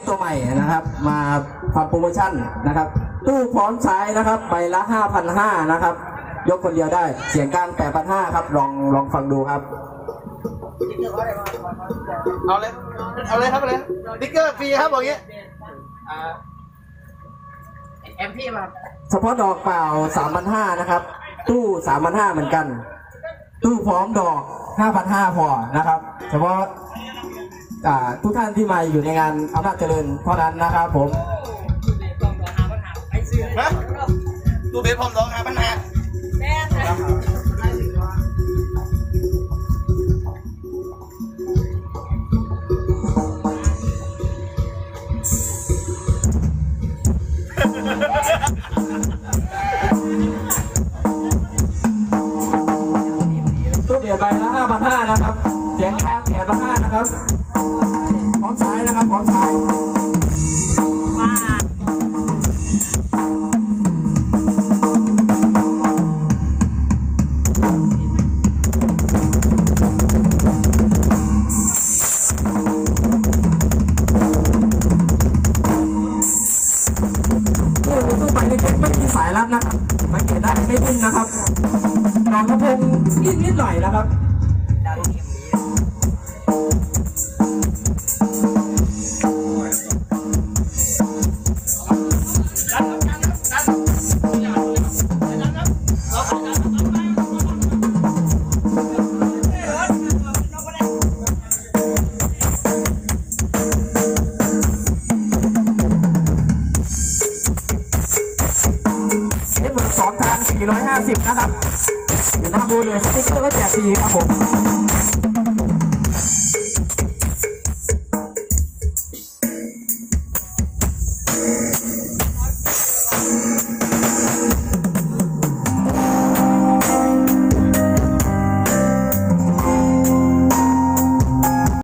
ตัวใหม่นะครับมาทำโปรโมชั่นนะครับตู้พร้อมใช้นะครับใบละ 5,500 นะครับยกคนเดียวได้เสียงกลาง 8,500 ครับลองฟังดูครับเอาเลยครับเลยติ๊กเกอร์ฟรีครับบอกงี้แอมพี่มาเฉพาะดอกเปล่า 3,500 นะครับตู้ 3,500 เหมือนกันตู้พร้อมดอก 5,500 พอนะครับเฉพาะทุกท่านที่มาอยู่ในงานอำนาจเจริญเท่านั้นนะครับผมนะตู้เบสพร้อมดอก5,500ตู้เดียวใบละ 5,500 นะครับเสียงกลาง 8,500 นะครับพร้อมใช้นะครับพร้อมใช้ตู้ใบเล็กๆไม่มีสายรัดนะครับสังเกตได้ไม่ดิ้นนะครับลองกระพงนิดหน่อยนะครับ2 ทาง 450 นะครับอยู่หน้าบูธเลยสติ๊กเกอร์ก็แจกฟรีครับผม